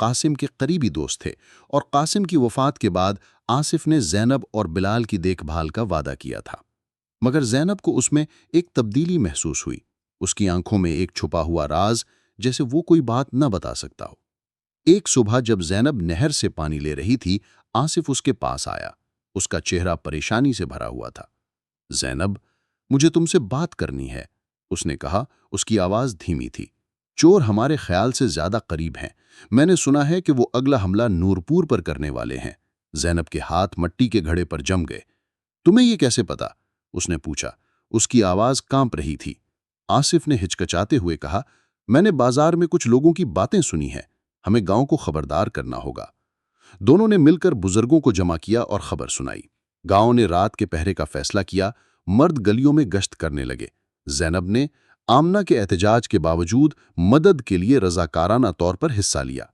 قاسم کے قریبی دوست تھے اور قاسم کی وفات کے بعد آصف نے زینب اور بلال کی دیکھ بھال کا وعدہ کیا تھا، مگر زینب کو اس میں ایک تبدیلی محسوس ہوئی۔ اس کی آنکھوں میں ایک چھپا ہوا راز، جیسے وہ کوئی بات نہ بتا سکتا ہو۔ ایک صبح جب زینب نہر سے پانی لے رہی تھی، آصف اس کے پاس آیا۔ اس کا چہرہ پریشانی سے بھرا ہوا تھا۔ زینب، مجھے تم سے بات کرنی ہے، اس نے کہا۔ اس کی آواز دھیمی تھی۔ چور ہمارے خیال سے زیادہ قریب ہیں۔ میں نے سنا ہے کہ وہ اگلا حملہ نورپور پر کرنے والے ہیں۔ زینب کے ہاتھ مٹی کے گھڑے پر جم گئے۔ تمہیں یہ کیسے پتا؟ اس نے پوچھا۔ اس کی آواز کانپ رہی تھی۔ آصف نے ہچکچاتے ہوئے کہا، میں نے بازار میں کچھ لوگوں کی باتیں سنی ہیں، ہمیں گاؤں کو خبردار کرنا ہوگا۔ دونوں نے مل کر بزرگوں کو جمع کیا اور خبر سنائی۔ گاؤں نے رات کے پہرے کا فیصلہ کیا، مرد گلیوں میں گشت کرنے لگے۔ زینب نے آمنہ کے احتجاج کے باوجود مدد کے لیے رضاکارانہ طور پر حصہ لیا۔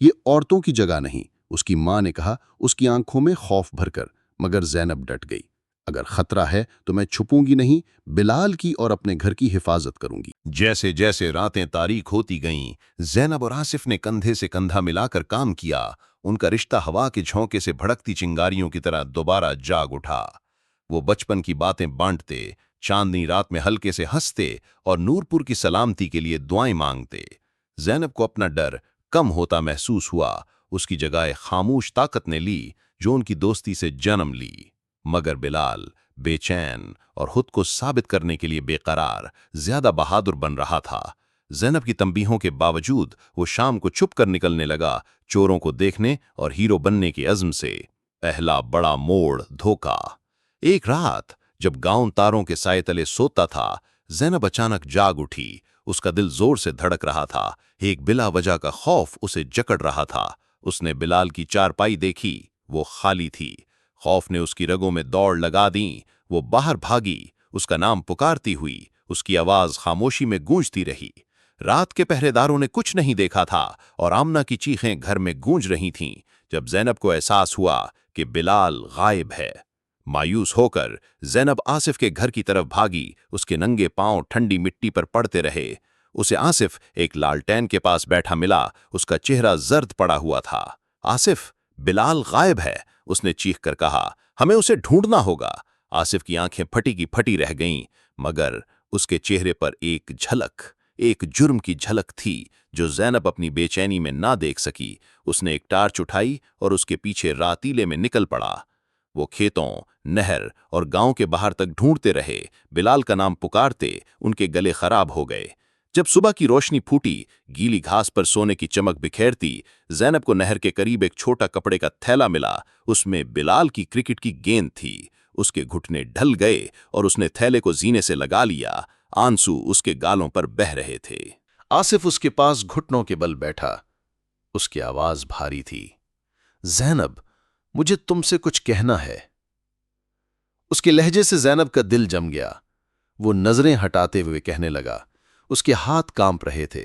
یہ عورتوں کی جگہ نہیں، اس کی ماں نے کہا، اس کی آنکھوں میں خوف بھر کر، مگر زینب ڈٹ گئی۔ اگر خطرہ ہے تو میں چھپوں گی نہیں، بلال کی اور اپنے گھر کی حفاظت کروں گی۔ جیسے جیسے راتیں تاریک ہوتی گئیں، زینب اور آصف نے کندھے سے کندھا ملا کر کام کیا۔ ان کا رشتہ ہوا کے جھونکے سے بھڑکتی چنگاریوں کی طرح دوبارہ جاگ اٹھا۔ وہ بچپن کی باتیں بانٹتے، چاندنی رات میں ہلکے سے ہنستے اور نورپور کی سلامتی کے لیے دعائیں مانگتے۔ زینب کو اپنا ڈر کم ہوتا محسوس ہوا۔ اس کی جگہ خاموش طاقت نے لی جو ان کی دوستی سے جنم لی۔ مگر بلال بے چین اور خود کو ثابت کرنے کے لیے بے قرار، زیادہ بہادر بن رہا تھا۔ زینب کی تنبیہوں کے باوجود وہ شام کو چھپ کر نکلنے لگا، چوروں کو دیکھنے اور ہیرو بننے کے عزم سے۔ پہلا بڑا موڑ، دھوکا۔ ایک رات جب گاؤں تاروں کے سائے تلے سوتا تھا، زینب اچانک جاگ اٹھی۔ اس کا دل زور سے دھڑک رہا تھا، ایک بلا وجہ کا خوف اسے جکڑ رہا تھا۔ اس نے بلال کی چارپائی دیکھی، وہ خالی تھی۔ خوف نے اس کی رگوں میں دوڑ لگا دیں۔ وہ باہر بھاگی، اس کا نام پکارتی ہوئی۔ اس کی آواز خاموشی میں گونجتی رہی۔ رات کے پہرے داروں نے کچھ نہیں دیکھا تھا اور آمنہ کی چیخیں گھر میں گونج رہی تھیں۔ جب زینب کو احساس ہوا کہ بلال غائب ہے، مایوس ہو کر زینب آصف کے گھر کی طرف بھاگی۔ اس کے ننگے پاؤں ٹھنڈی مٹی پر پڑتے رہے۔ اسے آصف ایک لالٹین کے پاس بیٹھا ملا، اس کا چہرہ زرد پڑا ہوا تھا۔ آصف، بلال غائب ہے، اس نے چیخ کر کہا، ہمیں اسے ڈھونڈنا ہوگا۔ آصف کی آنکھیں پھٹی کی پھٹی رہ گئیں، مگر اس کے چہرے پر ایک جھلک، ایک جرم کی جھلک تھی جو زینب اپنی بے چینی میں نہ دیکھ سکی۔ اس نے ایک ٹارچ اٹھائی اور اس کے پیچھے راتیلے میں نکل پڑا۔ وہ کھیتوں، نہر اور گاؤں کے باہر تک ڈھونڈتے رہے، بلال کا نام پکارتے۔ ان کے گلے خراب ہو گئے۔ جب صبح کی روشنی پھوٹی، گیلی گھاس پر سونے کی چمک بکھیرتی، زینب کو نہر کے قریب ایک چھوٹا کپڑے کا تھیلا ملا۔ اس میں بلال کی کرکٹ کی گیند تھی۔ اس کے گھٹنے ڈھل گئے اور اس نے تھیلے کو زینے سے لگا لیا۔ آنسو اس کے گالوں پر بہہ رہے تھے۔ آصف اس کے پاس گھٹنوں کے بل بیٹھا۔ اس کی آواز بھاری تھی۔ زینب، مجھے تم سے کچھ کہنا ہے۔ اس کے لہجے سے زینب کا دل جم گیا۔ وہ نظریں ہٹاتے ہوئے کہنے لگا، اس کے ہاتھ کانپ رہے تھے،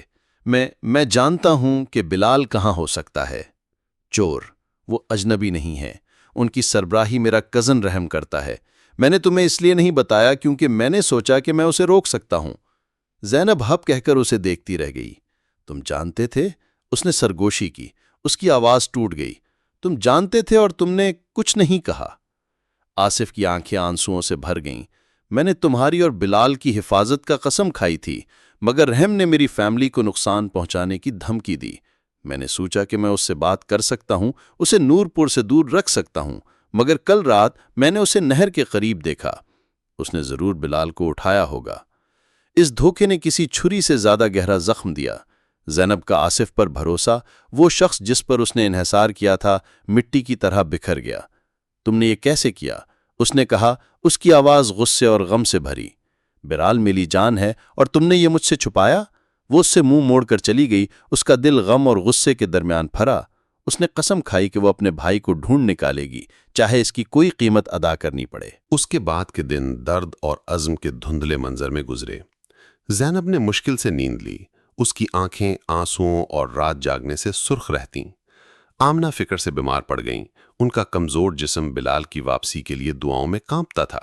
میں جانتا ہوں کہ بلال کہاں ہو سکتا ہے۔ چور، وہ اجنبی نہیں ہے۔ ان کی سربراہی میرا کزن رحم کرتا ہے۔ میں نے تمہیں اس لیے نہیں بتایا کیونکہ میں نے سوچا کہ میں اسے روک سکتا ہوں۔ زینب ہپ کہہ کر اسے دیکھتی رہ گئی۔ تم جانتے تھے؟ اس نے سرگوشی کی۔ اس کی آواز ٹوٹ گئی۔ تم جانتے تھے اور تم نے کچھ نہیں کہا۔ آصف کی آنکھیں آنسوؤں سے بھر گئیں۔ میں نے تمہاری اور بلال کی حفاظت کا قسم کھائی تھی، مگر رحم نے میری فیملی کو نقصان پہنچانے کی دھمکی دی۔ میں نے سوچا کہ میں اس سے بات کر سکتا ہوں، اسے نورپور سے دور رکھ سکتا ہوں، مگر کل رات میں نے اسے نہر کے قریب دیکھا۔ اس نے ضرور بلال کو اٹھایا ہوگا۔ اس دھوکے نے کسی چھری سے زیادہ گہرا زخم دیا۔ زینب کا آصف پر بھروسہ، وہ شخص جس پر اس نے انحصار کیا تھا، مٹی کی طرح بکھر گیا۔ تم نے یہ کیسے کیا؟ اس نے کہا، اس کی آواز غصے اور غم سے بھری۔ بلال میری جان ہے اور تم نے یہ مجھ سے چھپایا؟ وہ اس سے منہ موڑ کر چلی گئی۔ اس کا دل غم اور غصے کے درمیان پھرا۔ اس نے قسم کھائی کہ وہ اپنے بھائی کو ڈھونڈ نکالے گی، چاہے اس کی کوئی قیمت ادا کرنی پڑے۔ اس کے بعد کے دن درد اور عزم کے دھندلے منظر میں گزرے۔ زینب نے مشکل سے نیند لی۔ اس کی آنکھیں آنسوؤں اور رات جاگنے سے سرخ رہتیں۔ آمنہ فکر سے بیمار پڑ گئیں۔ ان کا کمزور جسم بلال کی واپسی کے لیے دعاؤں میں کانپتا تھا۔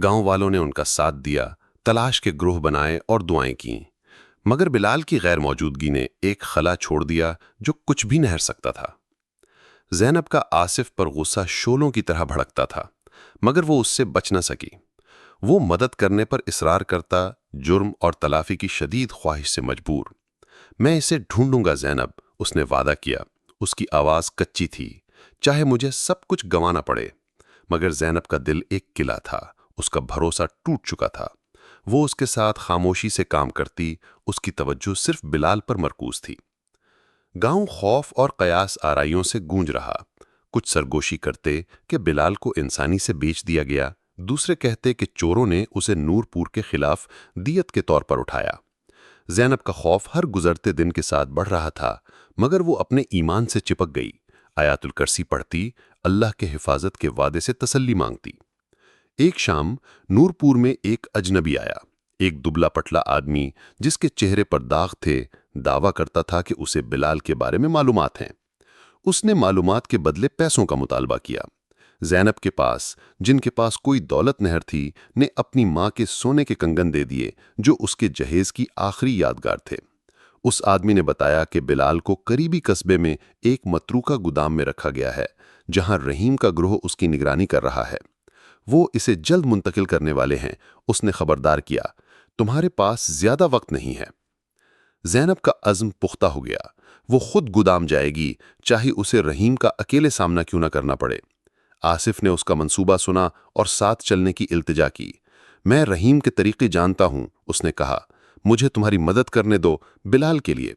گاؤں والوں نے ان کا ساتھ دیا، تلاش کے گروہ بنائے اور دعائیں کیں، مگر بلال کی غیر موجودگی نے ایک خلا چھوڑ دیا جو کچھ بھی نہ سکتا تھا۔ زینب کا آصف پر غصہ شولوں کی طرح بھڑکتا تھا، مگر وہ اس سے بچ نہ سکی۔ وہ مدد کرنے پر اصرار کرتا، جرم اور تلافی کی شدید خواہش سے مجبور۔ میں اسے ڈھونڈوں گا زینب، اس نے وعدہ کیا۔ اس کی آواز کچی تھی، چاہے مجھے سب کچھ گنوانا پڑے۔ مگر زینب کا دل ایک قلعہ تھا، اس کا بھروسہ ٹوٹ چکا تھا۔ وہ اس کے ساتھ خاموشی سے کام کرتی، اس کی توجہ صرف بلال پر مرکوز تھی۔ گاؤں خوف اور قیاس آرائیوں سے گونج رہا۔ کچھ سرگوشی کرتے کہ بلال کو انسانی سے بیچ دیا گیا، دوسرے کہتے کہ چوروں نے اسے نور پور کے خلاف دیت کے طور پر اٹھایا۔ زینب کا خوف ہر گزرتے دن کے ساتھ بڑھ رہا تھا، مگر وہ اپنے ایمان سے چپک گئی۔ آیات الکرسی پڑھتی، اللہ کے حفاظت کے وعدے سے تسلی مانگتی۔ ایک شام نور پور میں ایک اجنبی آیا، ایک دبلا پتلا آدمی جس کے چہرے پر داغ تھے، دعویٰ کرتا تھا کہ اسے بلال کے بارے میں معلومات ہیں۔ اس نے معلومات کے بدلے پیسوں کا مطالبہ کیا۔ زینب کے پاس، جن کے پاس کوئی دولت نہر تھی، نے اپنی ماں کے سونے کے کنگن دے دیے جو اس کے جہیز کی آخری یادگار تھے۔ اس آدمی نے بتایا کہ بلال کو قریبی قصبے میں ایک متروکہ گودام میں رکھا گیا ہے، جہاں رحیم کا گروہ اس کی نگرانی کر رہا ہے۔ وہ اسے جلد منتقل کرنے والے ہیں۔ اس نے خبردار کیا، تمہارے پاس زیادہ وقت نہیں ہے۔ زینب کا عزم پختہ ہو گیا۔ وہ خود گودام جائے گی، چاہے اسے رحیم کا اکیلے سامنا کیوں نہ کرنا پڑے۔ آصف نے اس کا منصوبہ سنا اور ساتھ چلنے کی التجا کی۔ میں رحیم کے طریقے جانتا ہوں، اس نے کہا، مجھے تمہاری مدد کرنے دو، بلال کے لیے۔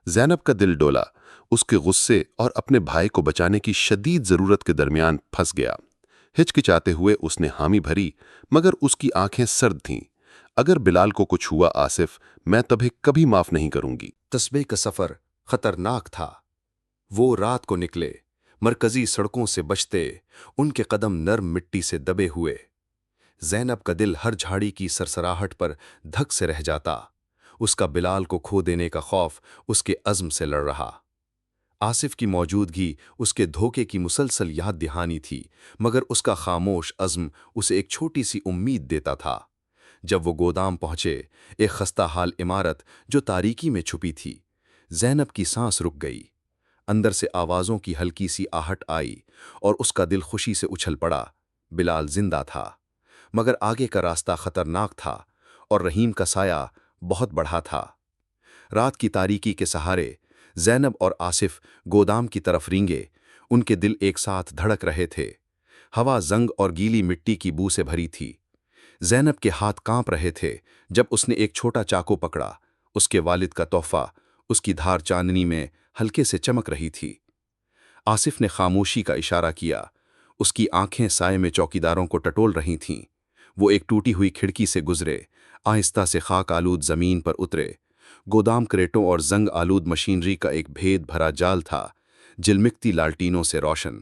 زینب کا دل ڈولا، اس کے غصے اور اپنے بھائی کو بچانے کی شدید ضرورت کے درمیان پھنس گیا۔ ہچکچاتے ہوئے اس نے حامی بھری، مگر اس کی آنکھیں سرد تھیں۔ اگر بلال کو کچھ ہوا آصف، میں تمہیں کبھی معاف نہیں کروں گی۔ تسبے کا سفر خطرناک تھا۔ وہ رات کو نکلے، مرکزی سڑکوں سے بچتے، ان کے قدم نرم مٹی سے دبے ہوئے۔ زینب کا دل ہر جھاڑی کی سرسراہٹ پر دھک سے رہ جاتا۔ اس کا بلال کو کھو دینے کا خوف اس کے عزم سے لڑ رہا۔ آصف کی موجودگی اس کے دھوکے کی مسلسل یاد دہانی تھی، مگر اس کا خاموش عزم اسے ایک چھوٹی سی امید دیتا تھا۔ جب وہ گودام پہنچے، ایک خستہ حال عمارت جو تاریکی میں چھپی تھی، زینب کی سانس رک گئی۔ اندر سے آوازوں کی ہلکی سی آہٹ آئی اور اس کا دل خوشی سے اچھل پڑا۔ بلال زندہ تھا، مگر آگے کا راستہ خطرناک تھا اور رحیم کا سایہ بہت بڑھا تھا۔ رات کی تاریکی کے سہارے زینب اور آصف گودام کی طرف رینگے، ان کے دل ایک ساتھ دھڑک رہے تھے۔ ہوا زنگ اور گیلی مٹی کی بو سے بھری تھی۔ زینب کے ہاتھ کانپ رہے تھے جب اس نے ایک چھوٹا چاقو پکڑا۔ اس کے والد کا تحفہ، اس کی دھار چاندنی میں ہلکے سے چمک رہی تھی۔ آصف نے خاموشی کا اشارہ کیا۔ اس کی آنکھیں سائے میں چوکیداروں کو ٹٹول رہی تھیں۔ وہ ایک ٹوٹی ہوئی کھڑکی سے گزرے، آہستہ سے خاک آلود زمین پر اترے۔ گودام کریٹوں اور زنگ آلود مشینری کا ایک بھید بھرا جال تھا، جلمکتی لالٹینوں سے روشن۔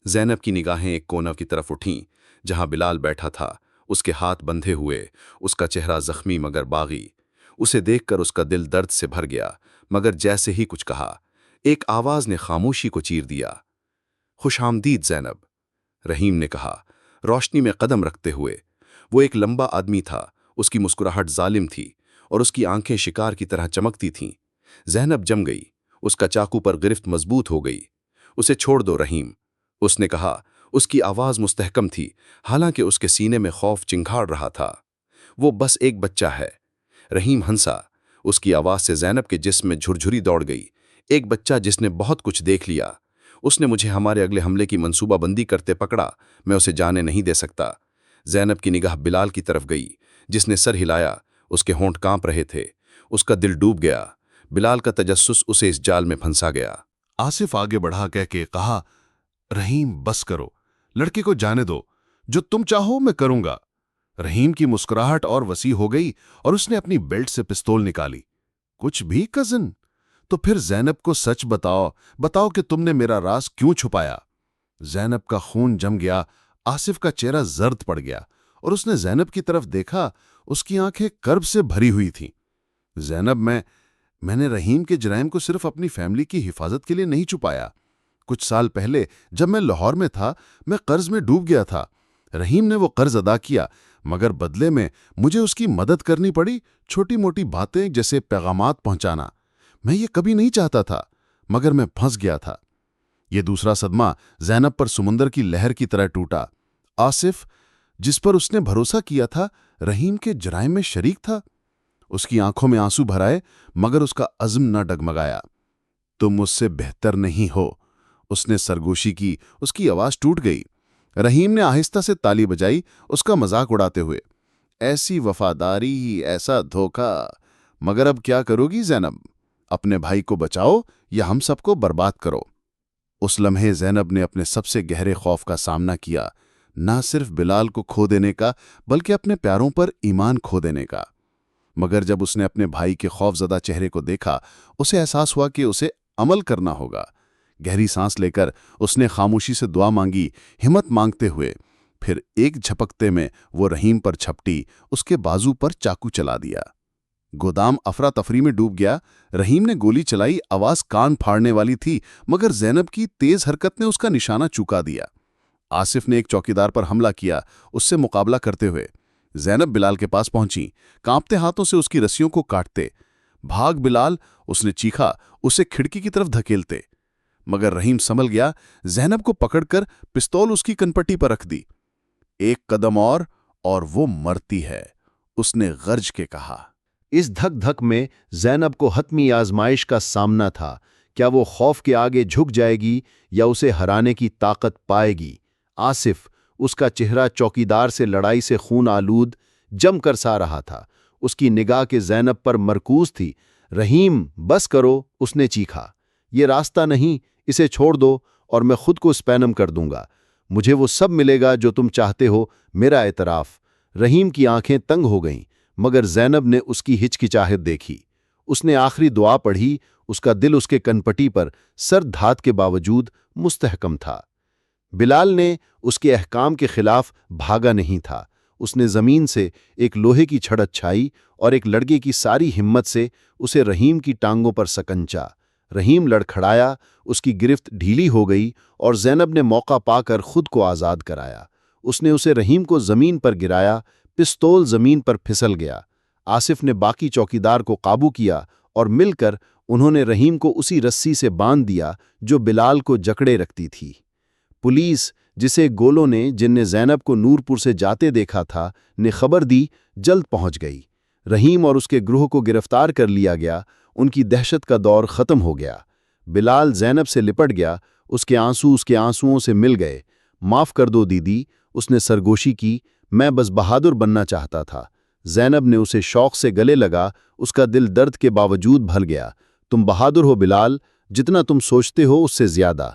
زینب کی نگاہیں ایک کونے کی طرف اٹھیں، جہاں بلال بیٹھا تھا، اس کے ہاتھ بندھے ہوئے، اس کا چہرہ زخمی مگر باغی۔ اسے دیکھ کر اس کا دل درد سے بھر گیا، مگر جیسے ہی کچھ کہا، ایک آواز نے خاموشی کو چیر دیا۔ خوش آمدید زینب، رحیم نے کہا، روشنی میں قدم رکھتے ہوئے۔ وہ ایک لمبا آدمی تھا، اس کی مسکراہٹ ظالم تھی اور اس کی آنکھیں شکار کی طرح چمکتی تھیں۔ زینب جم گئی، اس کا چاقو پر گرفت مضبوط ہو گئی۔ اسے چھوڑ دو رحیم، اس نے کہا۔ اس کی آواز مستحکم تھی، حالانکہ اس کے سینے میں خوف چنگھاڑ رہا تھا۔ وہ بس ایک بچہ ہے۔ رحیم ہنسا، اس کی آواز سے زینب کے جسم میں جھرجھری دوڑ گئی۔ ایک بچہ جس نے بہت کچھ دیکھ لیا۔ اس نے مجھے ہمارے اگلے حملے کی منصوبہ بندی کرتے پکڑا، میں اسے جانے نہیں دے سکتا۔ زینب کی نگاہ بلال کی طرف گئی، جس نے سر ہلایا، اس کے ہونٹ کانپ رہے تھے۔ اس کا دل ڈوب گیا۔ بلال کا تجسس اسے اس جال میں پھنسا گیا۔ آصف آگے بڑھا کہہ کے کہا، رحیم بس کرو، لڑکے کو جانے دو، جو تم چاہو میں کروں گا۔ رحیم کی مسکراہٹ اور وسیع ہو گئی اور اس نے اپنی بیلٹ سے پستول نکالی۔ کچھ بھی کزن؟ تو پھر زینب کو سچ بتاؤ کہ تم نے میرا راز کیوں چھپایا؟ زینب کا خون جم گیا، آصف کا چہرہ زرد پڑ گیا اور اس نے زینب کی طرف دیکھا۔ اس کی آنکھیں کرب سے بھری ہوئی تھیں۔ زینب، میں نے رحیم کے جرائم کو صرف اپنی فیملی کی حفاظت کے لیے نہیں چھپایا۔ کچھ سال پہلے جب میں لاہور میں تھا، میں قرض میں ڈوب گیا تھا۔ رحیم نے وہ قرض ادا کیا، مگر بدلے میں مجھے اس کی مدد کرنی پڑی، چھوٹی موٹی باتیں جیسے پیغامات پہنچانا۔ میں یہ کبھی نہیں چاہتا تھا، مگر میں پھنس گیا تھا۔ یہ دوسرا صدمہ زینب پر سمندر کی لہر کی طرح ٹوٹا۔ آصف، جس پر اس نے بھروسہ کیا تھا، رحیم کے جرائم میں شریک تھا۔ اس کی آنکھوں میں آنسو بھر آئے، مگر اس کا عزم نہ ڈگمگایا۔ تم مجھ سے بہتر نہیں ہو، اس نے سرگوشی کی۔ اس کی آواز ٹوٹ گئی۔ رحیم نے آہستہ سے تالی بجائی، اس کا مذاق اڑاتے ہوئے۔ ایسی وفاداری، ایسا دھوکہ! مگر اب کیا کرو گی زینب؟ اپنے بھائی کو بچاؤ یا ہم سب کو برباد کرو؟ اس لمحے زینب نے اپنے سب سے گہرے خوف کا سامنا کیا، نہ صرف بلال کو کھو دینے کا، بلکہ اپنے پیاروں پر ایمان کھو دینے کا۔ مگر جب اس نے اپنے بھائی کے خوف زدہ چہرے کو دیکھا، اسے احساس ہوا کہ اسے عمل کرنا ہوگا۔ گہری سانس لے کر اس نے خاموشی سے دعا مانگی، ہمت مانگتے ہوئے۔ پھر ایک جھپکتے میں وہ رحیم پر جھپٹی، اس کے بازو پر چاقو چلا دیا۔ گودام افراتفری میں ڈوب گیا۔ رحیم نے گولی چلائی، آواز کان پھاڑنے والی تھی، مگر زینب کی تیز حرکت نے اس کا نشانہ چکا دیا۔ آصف نے ایک چوکیدار پر حملہ کیا، اس سے مقابلہ کرتے ہوئے۔ زینب بلال کے پاس پہنچی، کانپتے ہاتھوں سے اس کی رسیوں کو کاٹتے۔ بھاگ بلال، اس نے چیخا، اسے کھڑکی کی طرف دھکیلتے۔ مگر رحیم سنبھل گیا، زینب کو پکڑ کر پستول اس کی کنپٹی پر رکھ دی۔ ایک قدم اور وہ مرتی ہے، اس نے غرج کے کہا۔ اس دھک دھک میں زینب کو حتمی آزمائش کا سامنا تھا۔ کیا وہ خوف کے آگے جھک جائے گی یا اسے ہرانے کی طاقت پائے گی؟ آصف، اس کا چہرہ چوکیدار سے لڑائی سے خون آلود، جم کر سا رہا تھا۔ اس کی نگاہ کے زینب پر مرکوز تھی۔ رحیم، بس کرو، اس نے چیخا۔ یہ راستہ نہیں، اسے چھوڑ دو اور میں خود کو سپینم کر دوں گا۔ مجھے وہ سب ملے گا جو تم چاہتے ہو، میرا اعتراف۔ رحیم کی آنکھیں تنگ ہو گئیں، مگر زینب نے اس کی ہچکچاہٹ دیکھی۔ اس نے آخری دعا پڑھی، اس کا دل اس کے کنپٹی پر سرد دھات کے باوجود مستحکم تھا۔ بلال نے اس کے احکام کے خلاف بھاگا نہیں تھا۔ اس نے زمین سے ایک لوہے کی چھڑ چھائی اور ایک لڑکے کی ساری ہمت سے اسے رحیم کی ٹانگوں پر سکنچا۔ رحیم لڑکھڑایا، اس کی گرفت ڈھیلی ہو گئی اور زینب نے موقع پا کر خود کو آزاد کرایا۔ اس نے اسے رحیم کو زمین پر گرایا، پستول زمین پر پھسل گیا۔ آصف نے باقی چوکیدار کو قابو کیا اور مل کر انہوں نے رحیم کو اسی رسی سے باندھ دیا جو بلال کو جکڑے رکھتی تھی۔ پولیس، جسے گولوں نے، جن نے زینب کو نورپور سے جاتے دیکھا تھا، نے خبر دی، جلد پہنچ گئی۔ رحیم اور اس کے گروہ کو گرفتار کر لیا گیا۔ ان کی دہشت کا دور ختم ہو گیا۔ بلال زینب سے لپٹ گیا، اس کے آنسو اس کے آنسوؤں سے مل گئے۔ معاف کر دو دیدی، اس نے سرگوشی کی، میں بس بہادر بننا چاہتا تھا۔ زینب نے اسے شوق سے گلے لگا، اس کا دل درد کے باوجود بھر گیا۔ تم بہادر ہو بلال، جتنا تم سوچتے ہو اس سے زیادہ۔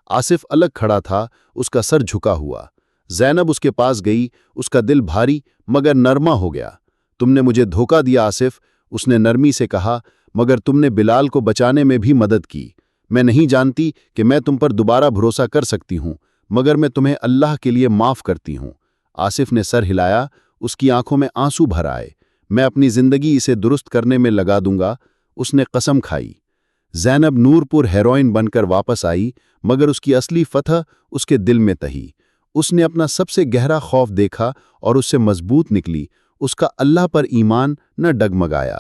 آصف الگ کھڑا تھا، اس کا سر جھکا ہوا۔ زینب اس کے پاس گئی، اس کا دل بھاری مگر نرما ہو گیا۔ تم نے مجھے دھوکہ دیا آصف، اس نے نرمی سے کہا، مگر تم نے بلال کو بچانے میں بھی مدد کی۔ میں نہیں جانتی کہ میں تم پر دوبارہ بھروسہ کر سکتی ہوں، مگر میں تمہیں اللہ کے لیے معاف کرتی ہوں۔ آصف نے سر ہلایا، اس کی آنکھوں میں آنسو بھر آئے۔ میں اپنی زندگی اسے درست کرنے میں لگا دوں گا، اس نے قسم کھائی۔ زینب نورپور ہیروئن بن کر واپس آئی، مگر اس کی اصلی فتح اس کے دل میں تہی۔ اس نے اپنا سب سے گہرا خوف دیکھا اور اس سے مضبوط نکلی۔ اس کا اللہ پر ایمان نہ ڈگمگایا۔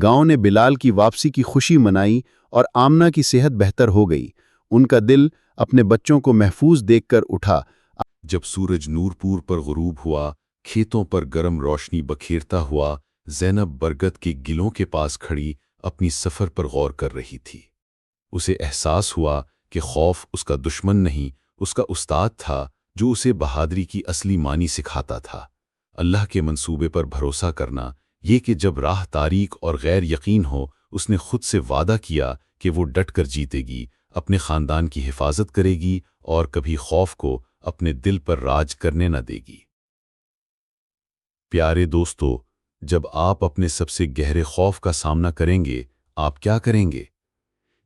گاؤں نے بلال کی واپسی کی خوشی منائی اور آمنہ کی صحت بہتر ہو گئی۔ ان کا دل اپنے بچوں کو محفوظ دیکھ کر اٹھا۔ جب سورج نورپور پر غروب ہوا، کھیتوں پر گرم روشنی بکھیرتا ہوا، زینب برگد کے گلوں کے پاس کھڑی اپنی سفر پر غور کر رہی تھی۔ اسے احساس ہوا کہ خوف اس کا دشمن نہیں، اس کا استاد تھا جو اسے بہادری کی اصلی معنی سکھاتا تھا۔ اللہ کے منصوبے پر بھروسہ کرنا، یہ کہ جب راہ تاریک اور غیر یقین ہو، اس نے خود سے وعدہ کیا کہ وہ ڈٹ کر جیتے گی، اپنے خاندان کی حفاظت کرے گی اور کبھی خوف کو اپنے دل پر راج کرنے نہ دے گی۔ پیارے دوستو، جب آپ اپنے سب سے گہرے خوف کا سامنا کریں گے، آپ کیا کریں گے؟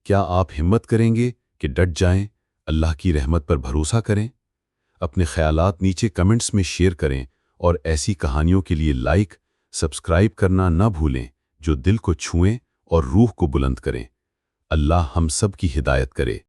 کیا آپ ہمت کریں گے کہ ڈٹ جائیں، اللہ کی رحمت پر بھروسہ کریں؟ اپنے خیالات نیچے کمنٹس میں شیئر کریں اور ایسی کہانیوں کے لیے لائک، سبسکرائب کرنا نہ بھولیں جو دل کو چھوئیں اور روح کو بلند کریں۔ اللہ ہم سب کی ہدایت کرے۔